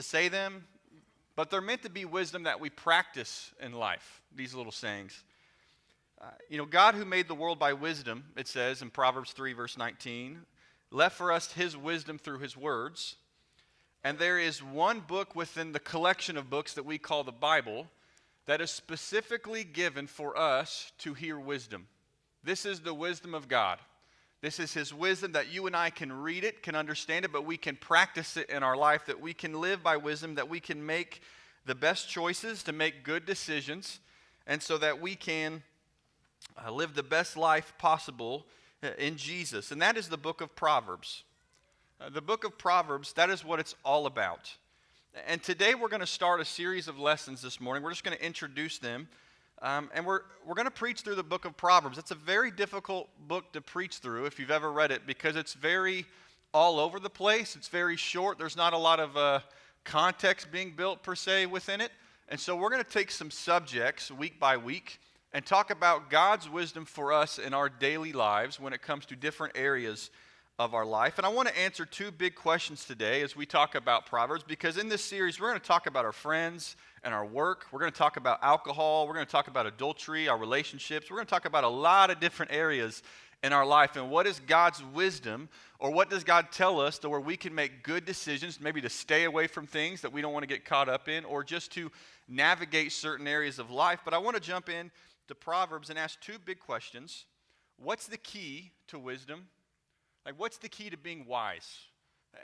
to say them, but they're meant to be wisdom that we practice in life, these little sayings. God who made the world by wisdom, it says in Proverbs 3, verse 19, left for us his wisdom through his words. And there is one book within the collection of books that we call the Bible that is specifically given for us to hear wisdom. This is the wisdom of God. This is his wisdom that you and I can read it, can understand it, but we can practice it in our life, that we can live by wisdom, that we can make the best choices to make good decisions, and so that we can live the best life possible in Jesus. And that is the book of Proverbs. The book of Proverbs, that is what it's all about. And today we're going to start a series of lessons this morning. We're just going to introduce them. And we're going to preach through the book of Proverbs. It's a very difficult book to preach through if you've ever read it, because it's very all over the place. It's very short. There's not a lot of context being built per se within it. And so we're going to take some subjects week by week and talk about God's wisdom for us in our daily lives when it comes to different areas of our life. And I want to answer two big questions today as we talk about Proverbs, because in this series we're going to talk about our friends and our work. We're going to talk about alcohol. We're going to talk about adultery, our relationships. We're going to talk about a lot of different areas in our life. And what is God's wisdom, or what does God tell us to where we can make good decisions, maybe to stay away from things that we don't want to get caught up in, or just to navigate certain areas of life. But I want to jump in to Proverbs and ask two big questions. What's the key to wisdom? Like, what's the key to being wise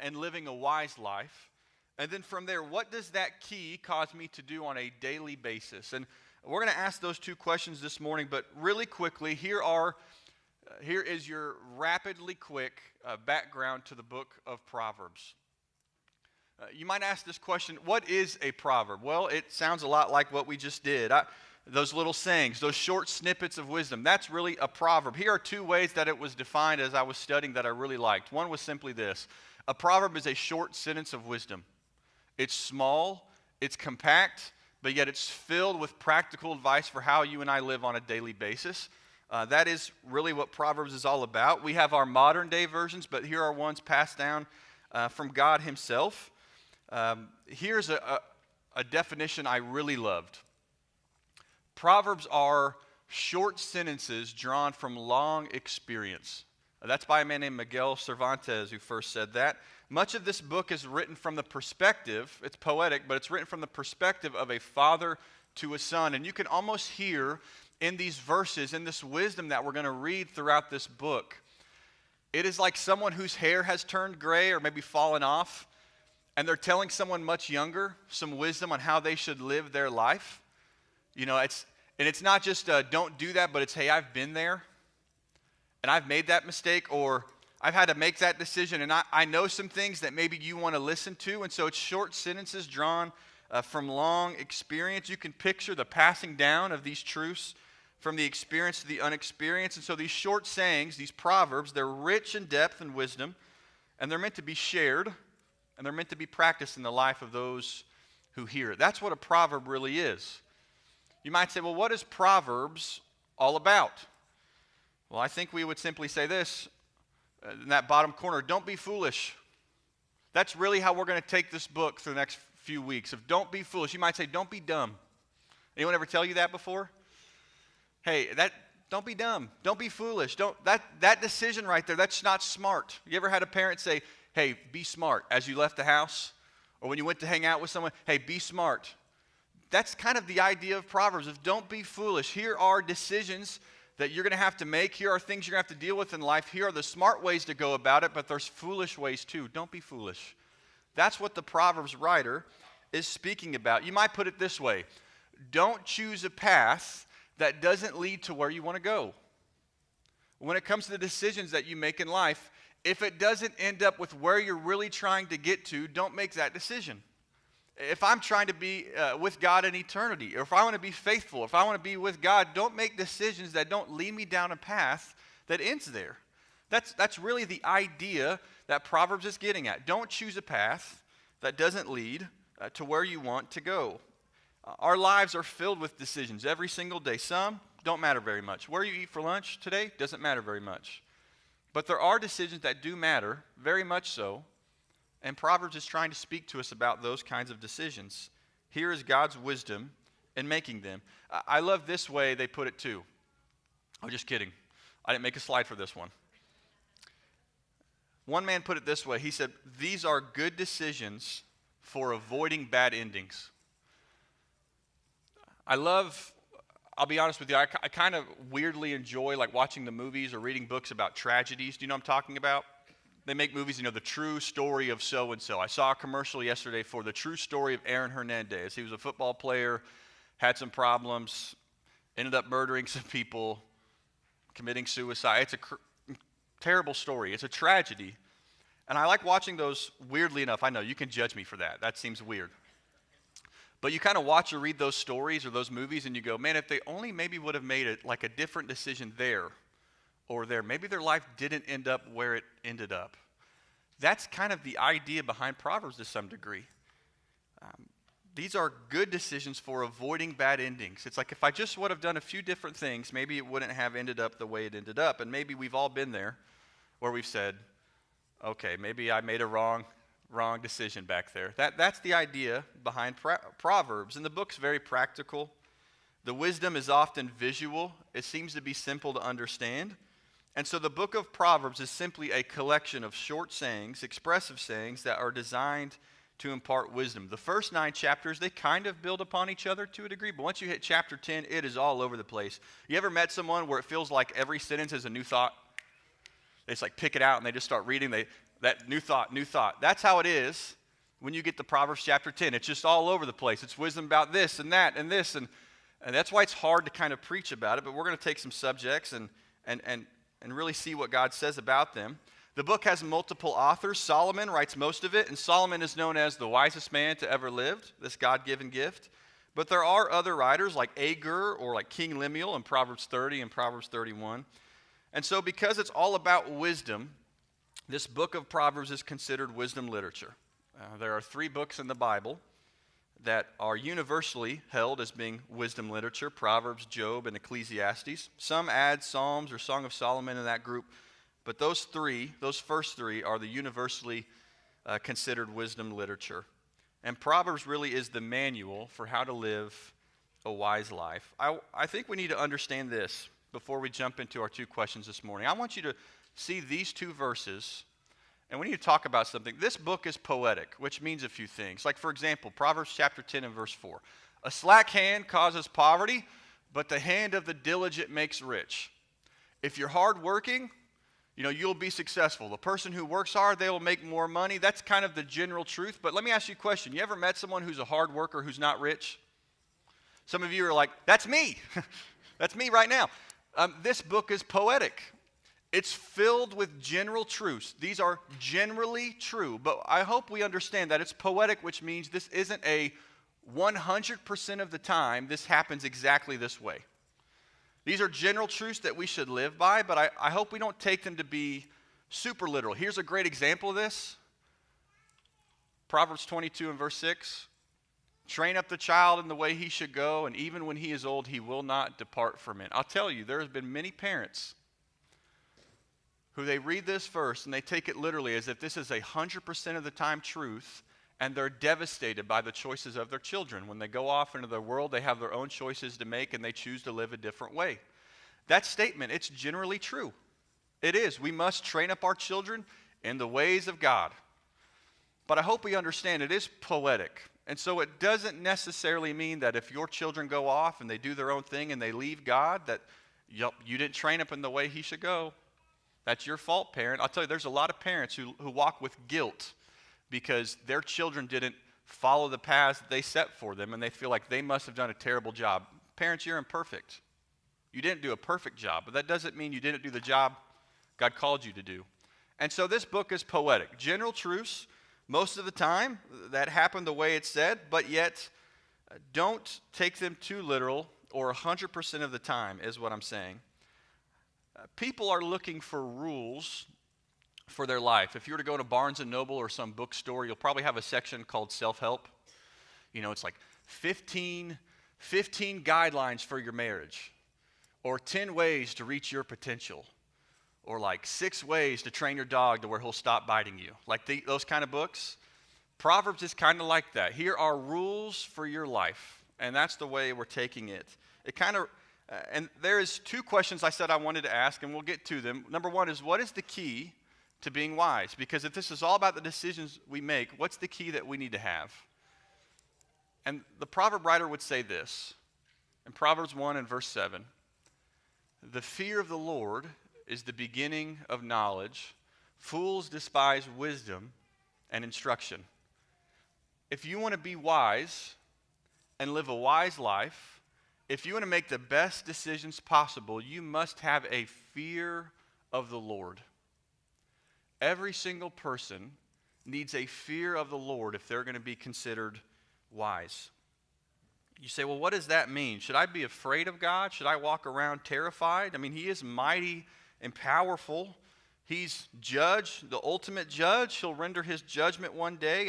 and living a wise life? And then from there, what does that key cause me to do on a daily basis? And we're going to ask those two questions this morning, but really quickly, here is your rapidly quick background to the book of Proverbs. You might ask this question, what is a proverb? Well, it sounds a lot like what we just did. Those little sayings, those short snippets of wisdom, that's really a proverb. Here are two ways that it was defined as I was studying that I really liked. One was simply this: a proverb is a short sentence of wisdom. It's small, it's compact, but yet it's filled with practical advice for how you and I live on a daily basis. That is really what Proverbs is all about. We have our modern day versions, but here are ones passed down from God himself. Here's a definition I really loved. Proverbs are short sentences drawn from long experience. That's by a man named Miguel Cervantes who first said that. Much of this book is written from the perspective, it's poetic, but it's written from the perspective of a father to a son. And you can almost hear in these verses, in this wisdom that we're going to read throughout this book, it is like someone whose hair has turned gray or maybe fallen off, and they're telling someone much younger some wisdom on how they should live their life. It's not just don't do that, but it's, hey, I've been there, and I've made that mistake, or I've had to make that decision, and I know some things that maybe you want to listen to. And so it's short sentences drawn from long experience. You can picture the passing down of these truths from the experience to the unexperienced. And so these short sayings, these proverbs, they're rich in depth and wisdom, and they're meant to be shared, and they're meant to be practiced in the life of those who hear it. That's what a proverb really is. You might say, well, what is Proverbs all about? Well, I think we would simply say this in that bottom corner: don't be foolish. That's really how we're going to take this book through the next few weeks. Of don't be foolish. You might say, don't be dumb. Anyone ever tell you that before? Hey, don't be dumb. Don't be foolish. That decision right there, that's not smart. You ever had a parent say, hey, be smart as you left the house? Or when you went to hang out with someone, hey, be smart. That's kind of the idea of Proverbs, of don't be foolish. Here are decisions that you're going to have to make. Here are things you're going to have to deal with in life. Here are the smart ways to go about it, but there's foolish ways too. Don't be foolish. That's what the Proverbs writer is speaking about. You might put it this way: don't choose a path that doesn't lead to where you want to go. When it comes to the decisions that you make in life, if it doesn't end up with where you're really trying to get to, don't make that decision. If I'm trying to be with God in eternity, or if I want to be faithful, if I want to be with God, don't make decisions that don't lead me down a path that ends there. That's really the idea that Proverbs is getting at. Don't choose a path that doesn't lead to where you want to go. Our lives are filled with decisions every single day. Some don't matter very much. Where you eat for lunch today doesn't matter very much. But there are decisions that do matter, very much so. And Proverbs is trying to speak to us about those kinds of decisions. Here is God's wisdom in making them. I love this way they put it too. Oh, just kidding. I didn't make a slide for this one. One man put it this way. He said, these are good decisions for avoiding bad endings. I'll be honest with you, I kind of weirdly enjoy like watching the movies or reading books about tragedies. Do you know what I'm talking about? They make movies, the true story of so-and-so. I saw a commercial yesterday for the true story of Aaron Hernandez. He was a football player, had some problems, ended up murdering some people, committing suicide. It's a terrible story. It's a tragedy. And I like watching those, weirdly enough. I know, you can judge me for that. That seems weird. But you kind of watch or read those stories or those movies and you go, man, if they only maybe would have made it like a different decision there or there, maybe their life didn't end up where it ended up. That's kind of the idea behind Proverbs to some degree. These are good decisions for avoiding bad endings. It's like if I just would have done a few different things, maybe it wouldn't have ended up the way it ended up. And maybe we've all been there where we've said, okay, maybe I made a wrong decision back there. That's the idea behind Proverbs. And the book's very practical. The wisdom is often visual. It seems to be simple to understand. And so the book of Proverbs is simply a collection of short sayings, expressive sayings that are designed to impart wisdom. The first 9 chapters, they kind of build upon each other to a degree, but once you hit chapter 10, it is all over the place. You ever met someone where it feels like every sentence is a new thought? They just like pick it out and they just start reading. That new thought. That's how it is when you get to Proverbs chapter 10. It's just all over the place. It's wisdom about this and that and this. And that's why it's hard to kind of preach about it, but we're going to take some subjects and really see what God says about them. The book has multiple authors. Solomon writes most of it, and Solomon is known as the wisest man to ever lived, this God-given gift. But there are other writers like Agur or like King Lemuel in Proverbs 30 and Proverbs 31. And so because it's all about wisdom, this book of Proverbs is considered wisdom literature. There are 3 books in the Bible that are universally held as being wisdom literature: Proverbs, Job, and Ecclesiastes. Some add Psalms or Song of Solomon in that group, but those first three are the universally considered wisdom literature. And Proverbs really is the manual for how to live a wise life. I think we need to understand this before we jump into our 2 questions this morning. I want you to see these 2 verses, and we need to talk about something. This book is poetic, which means a few things. Like, for example, Proverbs chapter 10 and verse 4. A slack hand causes poverty, but the hand of the diligent makes rich. If you're hardworking, you'll be successful. The person who works hard, they will make more money. That's kind of the general truth. But let me ask you a question. You ever met someone who's a hard worker who's not rich? Some of you are like, that's me. That's me right now. This book is poetic. It's filled with general truths. These are generally true, but I hope we understand that it's poetic, which means this isn't a 100% of the time this happens exactly this way. These are general truths that we should live by, but I hope we don't take them to be super literal. Here's a great example of this. Proverbs 22 and verse 6. Train up the child in the way he should go, and even when he is old, he will not depart from it. I'll tell you, there has been many parents who they read this verse and they take it literally as if this is 100% of the time truth, and they're devastated by the choices of their children. When they go off into their world, they have their own choices to make and they choose to live a different way. That statement, it's generally true. It is. We must train up our children in the ways of God. But I hope we understand it is poetic. And so it doesn't necessarily mean that if your children go off and they do their own thing and they leave God, that you didn't train up in the way he should go. That's your fault, parent. I'll tell you, there's a lot of parents who walk with guilt because their children didn't follow the paths that they set for them, and they feel like they must have done a terrible job. Parents, you're imperfect. You didn't do a perfect job, but that doesn't mean you didn't do the job God called you to do. And so this book is poetic. General truths, most of the time, that happen the way it's said, but yet don't take them too literal, or 100% of the time is what I'm saying. People are looking for rules for their life. If you were to go to Barnes & Noble or some bookstore, you'll probably have a section called self-help. It's like 15 guidelines for your marriage, or 10 ways to reach your potential, or like 6 ways to train your dog to where he'll stop biting you. Like those kind of books. Proverbs is kind of like that. Here are rules for your life, and that's the way we're taking it. It kind of, and there is 2 questions I said I wanted to ask, and we'll get to them. Number 1 is, what is the key to being wise? Because if this is all about the decisions we make, what's the key that we need to have? And the proverb writer would say this, in Proverbs 1 and verse 7, the fear of the Lord is the beginning of knowledge. Fools despise wisdom and instruction. If you want to be wise and live a wise life, if you want to make the best decisions possible, you must have a fear of the Lord. Every single person needs a fear of the Lord if they're going to be considered wise. You say, well, what does that mean? Should I be afraid of God? Should I walk around terrified? I mean, he is mighty and powerful. He's judge, the ultimate judge. He'll render his judgment one day,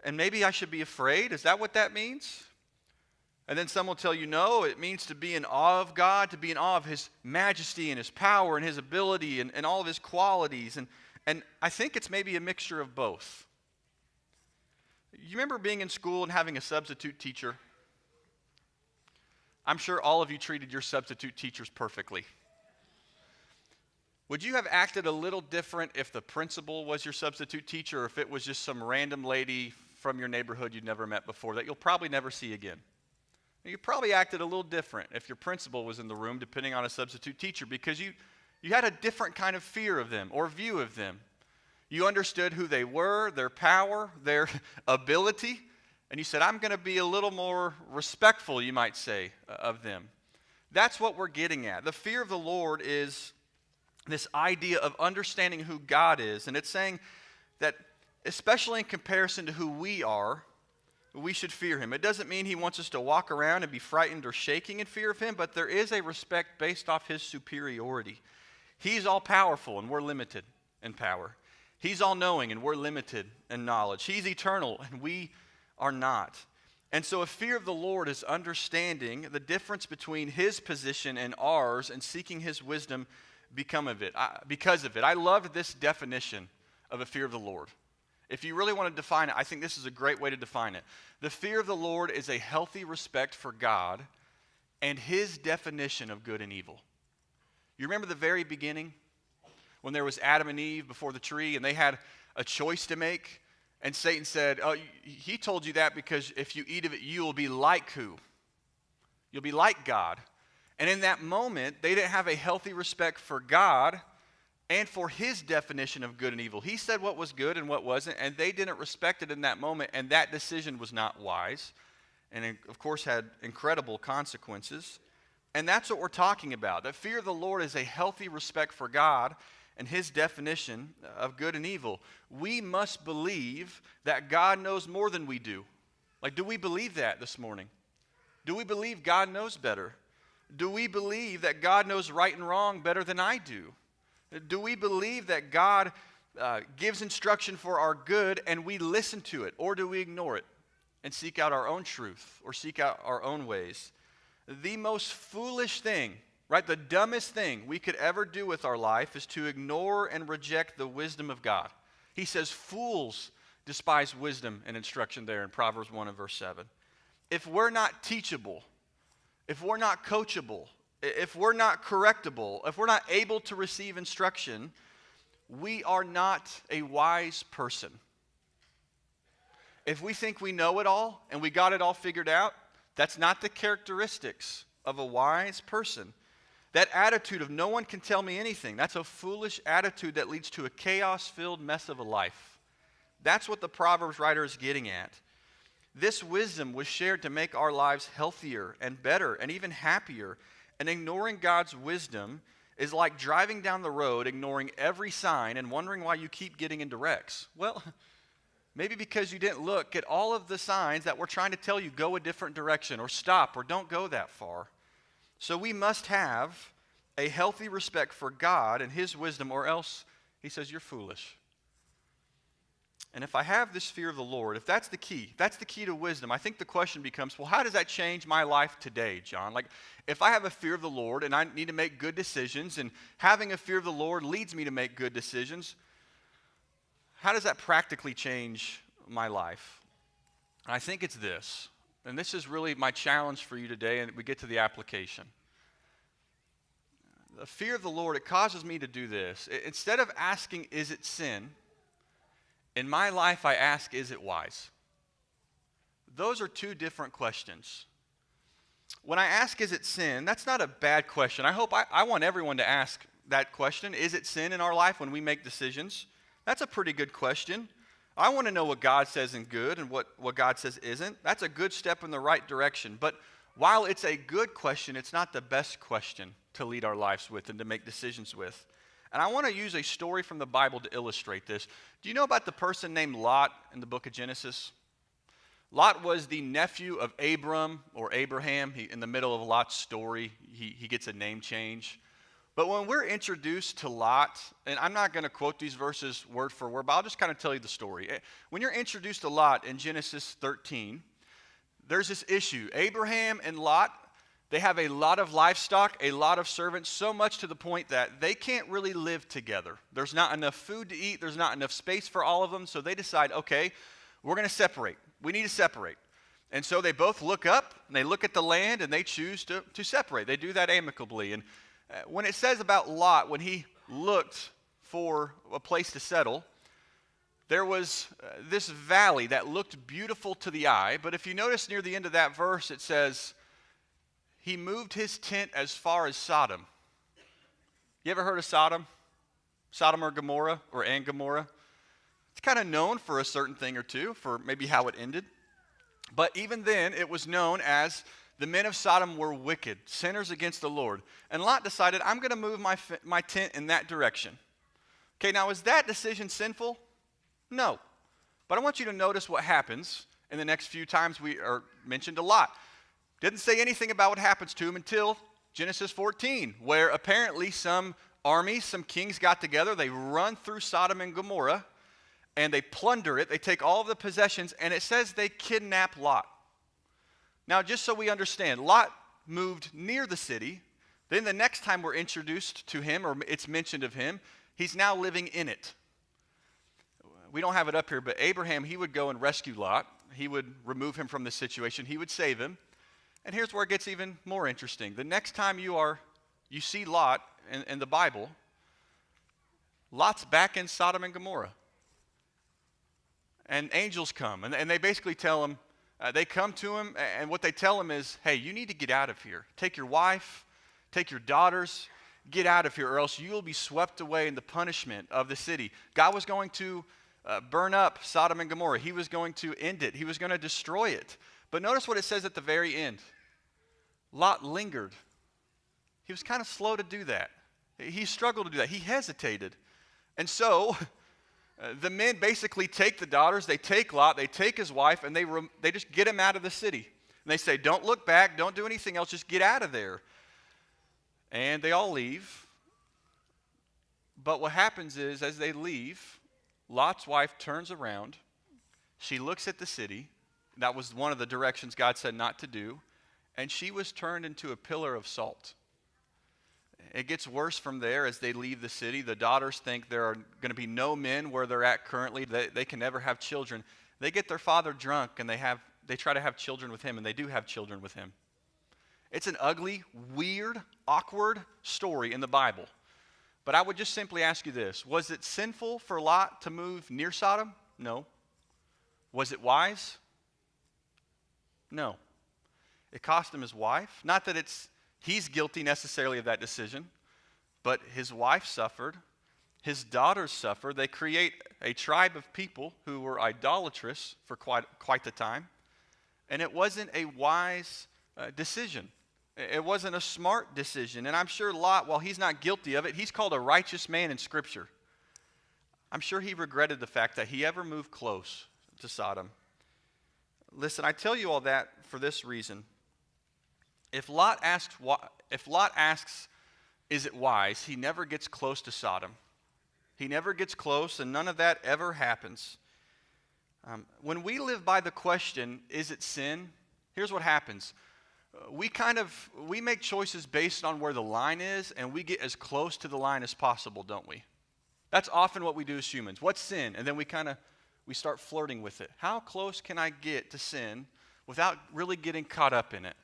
and maybe I should be afraid. Is that what that means? And then some will tell you, no, it means to be in awe of God, to be in awe of his majesty and his power and his ability and all of his qualities. And I think it's maybe a mixture of both. You remember being in school and having a substitute teacher? I'm sure all of you treated your substitute teachers perfectly. Would you have acted a little different if the principal was your substitute teacher, or if it was just some random lady from your neighborhood you'd never met before that you'll probably never see again? You probably acted a little different if your principal was in the room, depending on a substitute teacher, because you had a different kind of fear of them or view of them. You understood who they were, their power, their ability, and you said, I'm going to be a little more respectful, you might say, of them. That's what we're getting at. The fear of the Lord is this idea of understanding who God is, and it's saying that, especially in comparison to who we are, we should fear him. It doesn't mean he wants us to walk around and be frightened or shaking in fear of him, but there is a respect based off his superiority. He's all-powerful, and we're limited in power. He's all-knowing, and we're limited in knowledge. He's eternal, and we are not. And so a fear of the Lord is understanding the difference between his position and ours and seeking his wisdom because of it. I loved this definition of a fear of the Lord. If you really want to define it, I think this is a great way to define it. The fear of the Lord is a healthy respect for God and his definition of good and evil. You remember the very beginning when there was Adam and Eve before the tree and they had a choice to make? And Satan said, oh, he told you that because if you eat of it, you will be like who? You'll be like God. And in that moment, they didn't have a healthy respect for God and for his definition of good and evil. He said what was good and what wasn't, and they didn't respect it in that moment, and that decision was not wise, and it, of course, had incredible consequences. And that's what we're talking about. That fear of the Lord is a healthy respect for God and his definition of good and evil. We must believe that God knows more than we do. Like, do we believe that this morning? Do we believe God knows better? Do we believe that God knows right and wrong better than I do? Do we believe that God gives instruction for our good and we listen to it? Or do we ignore it and seek out our own truth or seek out our own ways? The most foolish thing, right, the dumbest thing we could ever do with our life is to ignore and reject the wisdom of God. He says fools despise wisdom and instruction there in Proverbs 1 and verse 7. If we're not teachable, if we're not coachable, if we're not correctable, if we're not able to receive instruction, we are not a wise person. If we think we know it all and we got it all figured out, that's not the characteristics of a wise person. That attitude of no one can tell me anything, that's a foolish attitude that leads to a chaos-filled mess of a life. That's what the Proverbs writer is getting at. This wisdom was shared to make our lives healthier and better and even happier. And ignoring God's wisdom is like driving down the road, ignoring every sign and wondering why you keep getting into wrecks. Well, maybe because you didn't look at all of the signs that were trying to tell you go a different direction or stop or don't go that far. So we must have a healthy respect for God and his wisdom, or else he says you're foolish. And if I have this fear of the Lord, if that's the key to wisdom, I think the question becomes, well, how does that change my life today, John? Like, if I have a fear of the Lord and I need to make good decisions, and having a fear of the Lord leads me to make good decisions, how does that practically change my life? And I think it's this, and this is really my challenge for you today, and we get to the application. The fear of the Lord, it causes me to do this. Instead of asking, is it sin? In my life, I ask, is it wise? Those are two different questions. When I ask, is it sin, that's not a bad question. I want everyone to ask that question. Is it sin in our life when we make decisions? That's a pretty good question. I want to know what God says is good and what God says isn't. That's a good step in the right direction. But while it's a good question, it's not the best question to lead our lives with and to make decisions with. And I want to use a story from the Bible to illustrate this. Do you know about the person named Lot in the book of Genesis? Lot was the nephew of Abram or Abraham. In the middle of Lot's story, he gets a name change. But when we're introduced to Lot, and I'm not going to quote these verses word for word, but I'll just kind of tell you the story. When you're introduced to Lot in Genesis 13, there's this issue. Abraham and Lot, they have a lot of livestock, a lot of servants, so much to the point that they can't really live together. There's not enough food to eat. There's not enough space for all of them. So they decide, okay, we're going to separate. We need to separate. And so they both look up, and they look at the land, and they choose to separate. They do that amicably. And when it says about Lot, when he looked for a place to settle, there was this valley that looked beautiful to the eye. But if you notice near the end of that verse, it says, he moved his tent as far as Sodom. You ever heard of Sodom? Sodom or Gomorrah, and Gomorrah? It's kind of known for a certain thing or two, for maybe how it ended. But even then, it was known as the men of Sodom were wicked, sinners against the Lord. And Lot decided, I'm going to move my tent in that direction. Okay, now is that decision sinful? No. But I want you to notice what happens in the next few times we are mentioned to Lot. Didn't say anything about what happens to him until Genesis 14, where apparently some armies, some kings got together. They run through Sodom and Gomorrah, and they plunder it. They take all of the possessions, and it says they kidnap Lot. Now, just so we understand, Lot moved near the city. Then the next time we're introduced to him, or it's mentioned of him, he's now living in it. We don't have it up here, but Abraham, he would go and rescue Lot. He would remove him from the situation. He would save him. And here's where it gets even more interesting. The next time you see Lot in the Bible, Lot's back in Sodom and Gomorrah. And angels come, and they basically tell him, they come to him, and what they tell him is, hey, you need to get out of here. Take your wife, take your daughters, get out of here, or else you will be swept away in the punishment of the city. God was going to burn up Sodom and Gomorrah. He was going to end it. He was going to destroy it. But notice what it says at the very end. Lot lingered. He was kind of slow to do that. He struggled to do that. He hesitated. And so the men basically take the daughters, they take Lot, they take his wife, and they just get him out of the city. And they say, don't look back, don't do anything else, just get out of there. And they all leave. But what happens is, as they leave, Lot's wife turns around. She looks at the city. That was one of the directions God said not to do. And she was turned into a pillar of salt. It gets worse from there as they leave the city. The daughters think there are going to be no men where they're at currently. They can never have children. They get their father drunk, and they try to have children with him, and they do have children with him. It's an ugly, weird, awkward story in the Bible. But I would just simply ask you this. Was it sinful for Lot to move near Sodom? No. Was it wise? No. It cost him his wife. Not that he's guilty necessarily of that decision, but his wife suffered. His daughters suffered. They create a tribe of people who were idolatrous for quite the time. And it wasn't a wise decision. It wasn't a smart decision. And I'm sure Lot, while he's not guilty of it, he's called a righteous man in Scripture. I'm sure he regretted the fact that he ever moved close to Sodom. Listen, I tell you all that for this reason. If Lot asks, is it wise, he never gets close to Sodom. He never gets close, and none of that ever happens. When we live by the question, is it sin? Here's what happens. We make choices based on where the line is, and we get as close to the line as possible, don't we? That's often what we do as humans. What's sin? And then we start flirting with it. How close can I get to sin without really getting caught up in it?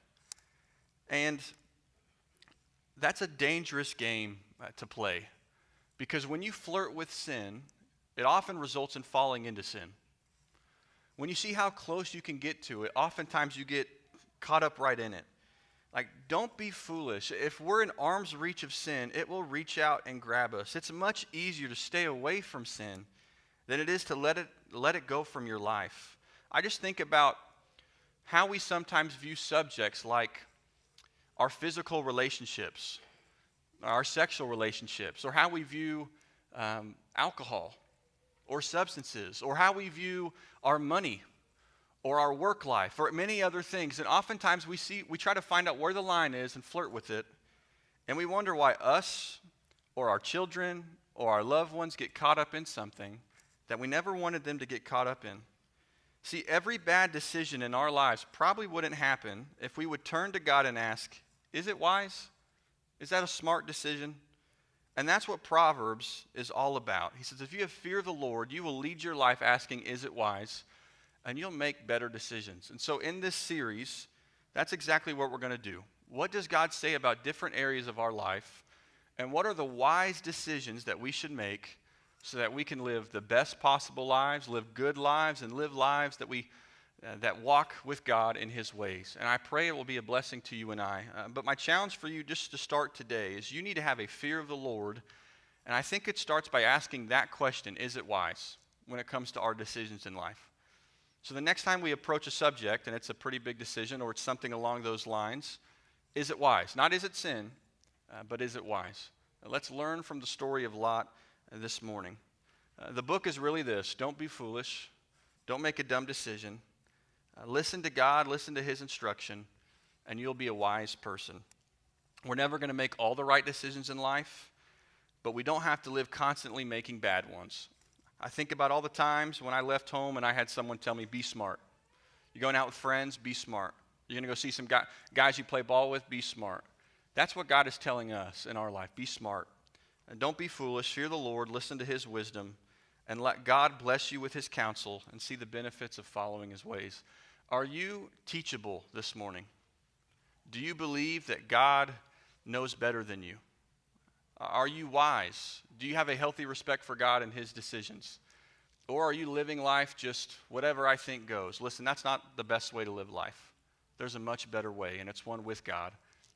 And that's a dangerous game to play, because when you flirt with sin, it often results in falling into sin. When you see how close you can get to it, oftentimes you get caught up right in it. Like, don't be foolish. If we're in arm's reach of sin, it will reach out and grab us. It's much easier to stay away from sin than it is to let it go from your life. I just think about how we sometimes view subjects like our physical relationships, our sexual relationships, or how we view alcohol or substances, or how we view our money or our work life, or many other things. And oftentimes we try to find out where the line is and flirt with it, and we wonder why us or our children or our loved ones get caught up in something that we never wanted them to get caught up in. See, every bad decision in our lives probably wouldn't happen if we would turn to God and ask, is it wise? Is that a smart decision? And that's what Proverbs is all about. He says, if you have fear of the Lord, you will lead your life asking, is it wise? And you'll make better decisions. And so in this series, that's exactly what we're going to do. What does God say about different areas of our life? And what are the wise decisions that we should make so that we can live the best possible lives, live good lives, and live lives that walk with God in His ways? And I pray it will be a blessing to you and I. But my challenge for you just to start today is you need to have a fear of the Lord. And I think it starts by asking that question, is it wise, when it comes to our decisions in life? So the next time we approach a subject, and it's a pretty big decision or it's something along those lines, is it wise? Not is it sin, but is it wise? Let's learn from the story of Lot this morning. The book is really this: don't be foolish, don't make a dumb decision. Listen to God, listen to His instruction, and you'll be a wise person. We're never going to make all the right decisions in life, but we don't have to live constantly making bad ones. I think about all the times when I left home and I had someone tell me, be smart. You're going out with friends, be smart. You're going to go see some guys you play ball with, be smart. That's what God is telling us in our life, be smart. And don't be foolish, fear the Lord, listen to His wisdom, and let God bless you with His counsel and see the benefits of following His ways. Are you teachable this morning? Do you believe that God knows better than you? Are you wise? Do you have a healthy respect for God and His decisions? Or are you living life just whatever I think goes? Listen, that's not the best way to live life. There's a much better way, and it's one with God.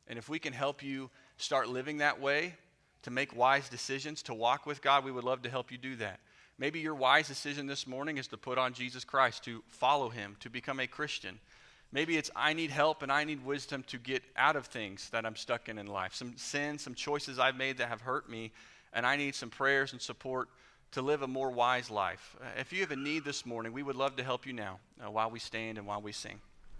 And if we can help you start living that way, to make wise decisions, to walk with God, we would love to help you do that. Maybe your wise decision this morning is to put on Jesus Christ, to follow Him, to become a Christian. Maybe it's I need help and I need wisdom to get out of things that I'm stuck in life. Some sins, some choices I've made that have hurt me, and I need some prayers and support to live a more wise life. If you have a need this morning, we would love to help you now while we stand and while we sing.